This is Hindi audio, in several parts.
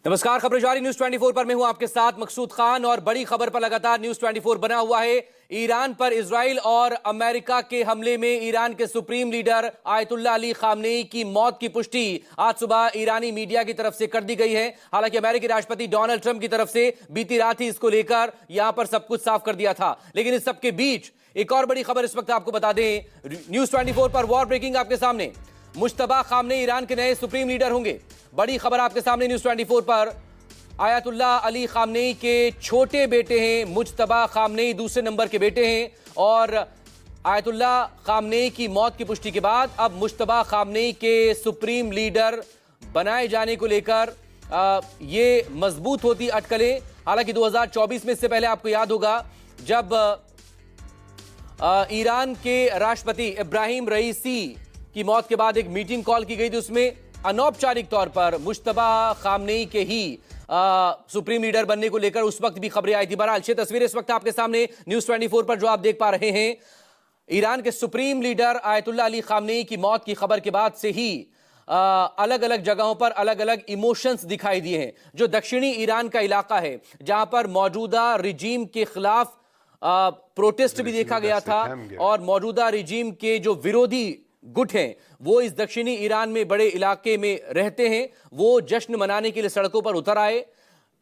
नमस्कार, खबरें जारी न्यूज 24 पर मैं हूं आपके साथ मकसूद खान। और बड़ी खबर पर लगातार न्यूज 24 बना हुआ है। ईरान पर इजराइल और अमेरिका के हमले में ईरान के supreme leader Ayatollah Ali Khamenei की मौत की पुष्टि आज सुबह ईरानी मीडिया की तरफ से कर दी गई है। हालांकि अमेरिकी राष्ट्रपति डोनाल्ड ट्रंप की तरफ से बीती रात ही इसको लेकर यहां पर सब कुछ साफ कर दिया था। लेकिन इस सबके बीच एक और बड़ी खबर इस वक्त आपको बता दें, न्यूज 24 पर वॉर ब्रेकिंग आपके सामने। मुश्तबा खामनेई ईरान के नए सुप्रीम लीडर होंगे। बड़ी खबर आपके सामने न्यूज 24 पर। आयतुल्लाह अली खामनेई के छोटे बेटे हैं मुज्तबा खामनेई, दूसरे नंबर के बेटे हैं। और आयतुल्लाह खामनेई की मौत की पुष्टि के बाद अब मुज्तबा खामनेई के सुप्रीम लीडर बनाए जाने को लेकर ये मजबूत होती अटकलें। हालांकि 2024 में, इससे पहले आपको याद होगा जब ईरान के राष्ट्रपति इब्राहिम रईसी की मौत के बाद एक मीटिंग कॉल की गई थी, उसमें अनौपचारिक तौर पर मुज्तबा खामनेई के ही सुप्रीम लीडर बनने को लेकर उस वक्त भी खबरें आई थी। बहरहाल ये तस्वीरें इस वक्त आपके सामने न्यूज 24 पर जो आप देख पा रहे हैं, ईरान के supreme leader Ayatollah Ali Khamenei की मौत की खबर के बाद से ही अलग अलग जगहों पर अलग अलग इमोशंस दिखाई दिए हैं। जो दक्षिणी ईरान का इलाका है, जहां पर मौजूदा रिजीम के खिलाफ प्रोटेस्ट भी देखा गया था और मौजूदा रिजीम के जो विरोधी गुट हैं वो इस दक्षिणी ईरान में बड़े इलाके में रहते हैं, वो जश्न मनाने के लिए सड़कों पर उतर आए।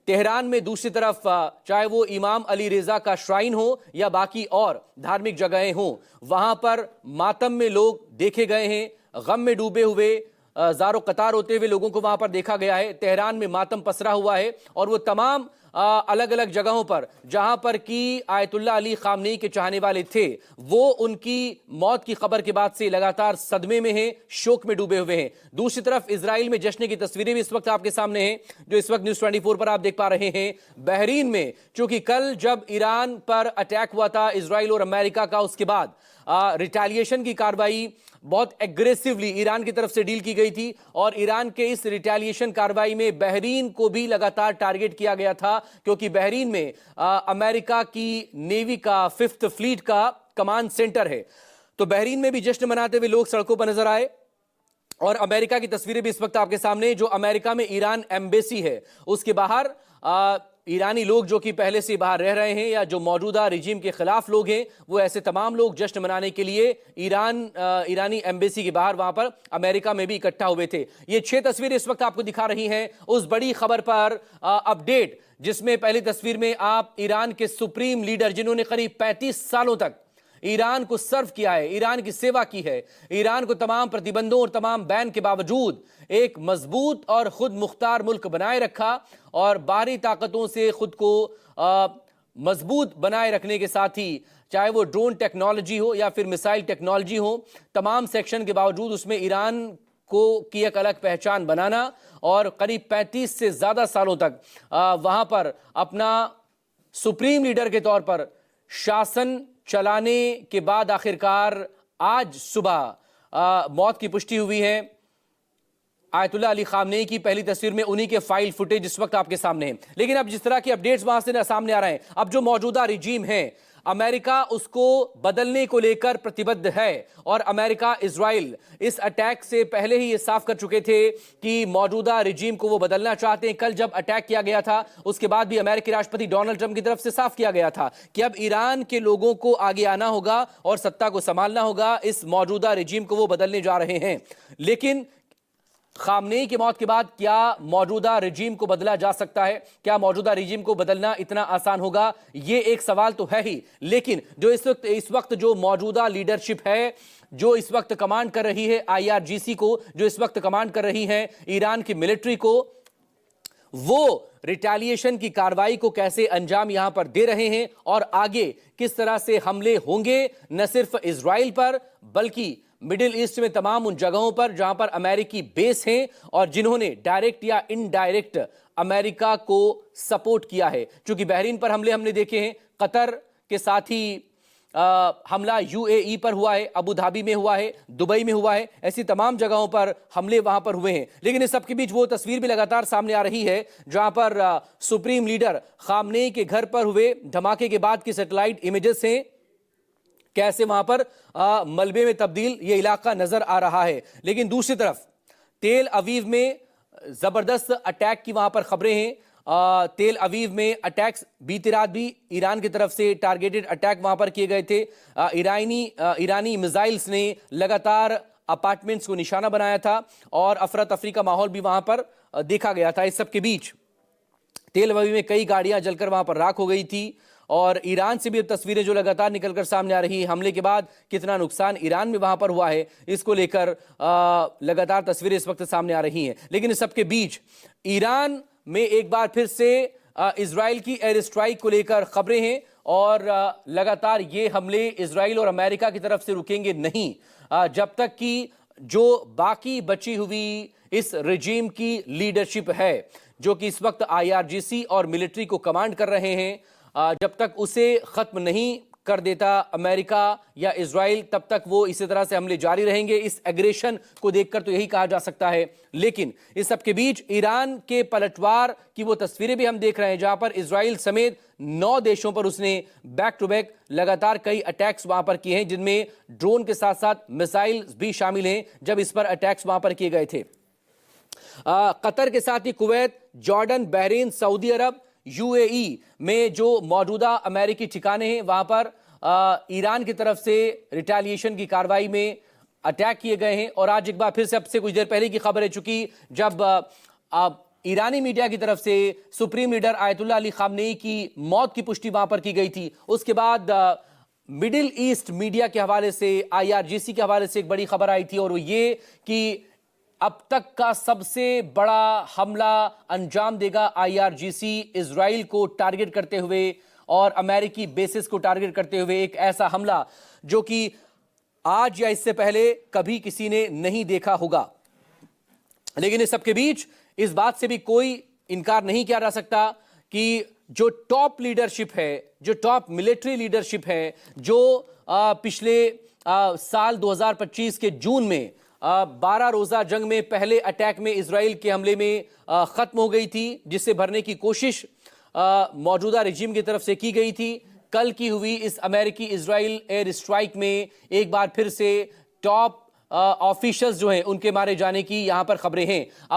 तेहरान में दूसरी तरफ चाहे वो इमाम अली रेजा का श्राइन हो या बाकी और धार्मिक जगहें हों, वहां पर मातम में लोग देखे गए हैं। गम में डूबे हुए ज़ारो कतार होते हुए लोगों को वहां पर देखा गया है। तेहरान में मातम पसरा हुआ है और वो तमाम अलग अलग जगहों पर जहां पर कि आयतुल्लाह अली खामनेई के चाहने वाले थे, वो उनकी मौत की खबर के बाद से लगातार सदमे में हैं, शोक में डूबे हुए हैं। दूसरी तरफ इजराइल में जश्न की तस्वीरें भी इस वक्त आपके सामने हैं, जो इस वक्त न्यूज 24 पर आप देख पा रहे हैं। बहरीन में चूंकि कल जब ईरान पर अटैक हुआ था इजराइल और अमेरिका का, उसके बाद रिटेलिएशन की कार्रवाई बहुत एग्रेसिवली ईरान की तरफ से डील की गई थी और ईरान के इस रिटेलिएशन कार्रवाई में बहरीन को भी लगातार टारगेट किया गया था, क्योंकि बहरीन में अमेरिका की नेवी का 5th फ्लीट का कमांड सेंटर है। तो बहरीन में भी जश्न मनाते हुए लोग सड़कों पर नजर आए। और अमेरिका की तस्वीरें भी इस वक्त आपके सामने, जो अमेरिका में ईरान एम्बेसी है उसके बाहर ईरानी लोग जो कि पहले से बाहर रह रहे हैं या जो मौजूदा रिजीम के खिलाफ लोग हैं, वो ऐसे तमाम लोग जश्न मनाने के लिए ईरानी एम्बेसी के बाहर वहां पर अमेरिका में भी इकट्ठा हुए थे। ये 6 तस्वीरें इस वक्त आपको दिखा रही हैं उस बड़ी खबर पर अपडेट, जिसमें पहली तस्वीर में आप ईरान के सुप्रीम लीडर, जिन्होंने करीब 35 सालों तक ईरान को सर्व किया है, ईरान की सेवा की है, ईरान को तमाम प्रतिबंधों और तमाम बैन के बावजूद एक मजबूत और खुद मुख्तार मुल्क बनाए रखा और बाहरी ताकतों से खुद को मजबूत बनाए रखने के साथ ही, चाहे वो ड्रोन टेक्नोलॉजी हो या फिर मिसाइल टेक्नोलॉजी हो, तमाम सेक्शन के बावजूद उसमें ईरान को की एक अलग पहचान बनाना और करीब 35 से ज्यादा सालों तक वहां पर अपना सुप्रीम लीडर के तौर पर शासन चलाने के बाद आखिरकार आज सुबह मौत की पुष्टि हुई है। आयतुल्लाह अली खामनेई की पहली तस्वीर में उन्हीं के फाइल फुटेज इस वक्त आपके सामने है। लेकिन अब जिस तरह की अपडेट्स वहां से सामने आ रहे हैं, अब जो मौजूदा रिजीम है अमेरिका उसको बदलने को लेकर प्रतिबद्ध है और अमेरिका इजराइल इस अटैक से पहले ही ये साफ कर चुके थे कि मौजूदा रिजीम को वो बदलना चाहते हैं। कल जब अटैक किया गया था उसके बाद भी अमेरिकी राष्ट्रपति डोनाल्ड ट्रंप की तरफ से साफ किया गया था कि अब ईरान के लोगों को आगे आना होगा और सत्ता को संभालना होगा, इस मौजूदा रिजीम को वो बदलने जा रहे हैं। लेकिन खामनेई की मौत के बाद क्या मौजूदा रिजीम को बदला जा सकता है? क्या मौजूदा रिजीम को बदलना इतना आसान होगा? ये एक सवाल तो है ही। लेकिन जो इस वक्त जो मौजूदा लीडरशिप है, जो इस वक्त कमांड कर रही है IRGC को, जो इस वक्त कमांड कर रही है ईरान की मिलिट्री को, वो रिटेलिएशन की कार्रवाई को कैसे अंजाम यहां पर दे रहे हैं और आगे किस तरह से हमले होंगे, न सिर्फ इजराइल पर बल्कि मिडिल ईस्ट में तमाम उन जगहों पर जहां पर अमेरिकी बेस हैं और जिन्होंने डायरेक्ट या इनडायरेक्ट अमेरिका को सपोर्ट किया है। क्योंकि बहरीन पर हमले हमने देखे हैं, कतर के साथ ही हमला UAE पर हुआ है, अबू धाबी में हुआ है, दुबई में हुआ है, ऐसी तमाम जगहों पर हमले वहां पर हुए हैं। लेकिन इस सबके बीच वो तस्वीर भी लगातार सामने आ रही है जहां पर सुप्रीम लीडर खामनेई के घर पर हुए धमाके के बाद की सैटेलाइट इमेजेस हैं, कैसे वहां पर मलबे में तब्दील ये इलाका नजर आ रहा है। लेकिन दूसरी तरफ तेल अवीव में जबरदस्त अटैक की वहां पर खबरें हैं। तेल अवीव में अटैक्स बीती रात भी ईरान की तरफ से टारगेटेड अटैक वहां पर किए गए थे। ईरानी मिसाइल्स ने लगातार अपार्टमेंट्स को निशाना बनाया था और अफरा तफरी का माहौल भी वहां पर देखा गया था। इस सब के बीच तेल अवीव में कई गाड़ियां जलकर वहां पर राख हो गई थी और ईरान से भी अब तस्वीरें जो लगातार निकलकर सामने आ रही है, हमले के बाद कितना नुकसान ईरान में वहां पर हुआ है, इसको लेकर लगातार तस्वीरें इस वक्त सामने आ रही हैं। लेकिन इस सबके बीच ईरान में एक बार फिर से इजराइल की एयर स्ट्राइक को लेकर खबरें हैं और लगातार ये हमले इजराइल और अमेरिका की तरफ से रुकेंगे नहीं जब तक कि जो बाकी बची हुई इस रेजिम की लीडरशिप है, जो कि इस वक्त आईआरजीसी और मिलिट्री को कमांड कर रहे हैं, जब तक उसे खत्म नहीं कर देता अमेरिका या इजराइल, तब तक वो इसी तरह से हमले जारी रहेंगे। इस एग्रेशन को देखकर तो यही कहा जा सकता है। लेकिन इस सब के बीच ईरान के पलटवार की वो तस्वीरें भी हम देख रहे हैं जहां पर इजराइल समेत 9 देशों पर उसने बैक टू बैक लगातार कई अटैक्स वहां पर किए हैं, जिनमें ड्रोन के साथ साथ मिसाइल भी शामिल हैं जब इस पर अटैक्स वहां पर किए गए थे। कतर के साथ ही कुवैत, जॉर्डन, बहरीन, सऊदी अरब, यूएई में जो मौजूदा अमेरिकी ठिकाने हैं वहां पर ईरान की तरफ से रिटेलिएशन की कार्रवाई में अटैक किए गए हैं। और आज एक बार फिर से, अब से कुछ देर पहले की खबर है चूंकि जब ईरानी मीडिया की तरफ से supreme leader Ayatollah Ali Khamenei की मौत की पुष्टि वहां पर की गई थी, उसके बाद मिडिल ईस्ट मीडिया के हवाले से, आईआरजीसी के हवाले से एक बड़ी खबर आई थी और वो ये कि अब तक का सबसे बड़ा हमला अंजाम देगा आईआरजीसी, इजराइल को टारगेट करते हुए और अमेरिकी बेसिस को टारगेट करते हुए। एक ऐसा हमला जो कि आज या इससे पहले कभी किसी ने नहीं देखा होगा। लेकिन इस सबके बीच इस बात से भी कोई इनकार नहीं किया जा सकता कि जो टॉप लीडरशिप है, जो टॉप मिलिट्री लीडरशिप है, जो पिछले साल 2025 के जून में 12 रोजा जंग में पहले अटैक में इजराइल के हमले में खत्म हो गई थी, जिसे भरने की कोशिश मौजूदा रेजिम की तरफ से की गई थी। कल की हुई इस अमेरिकी इजराइल एयर स्ट्राइक में एक बार फिर से टॉप ऑफिशियल्स जो हैं उनके मारे जाने की यहां पर खबरें हैं। अब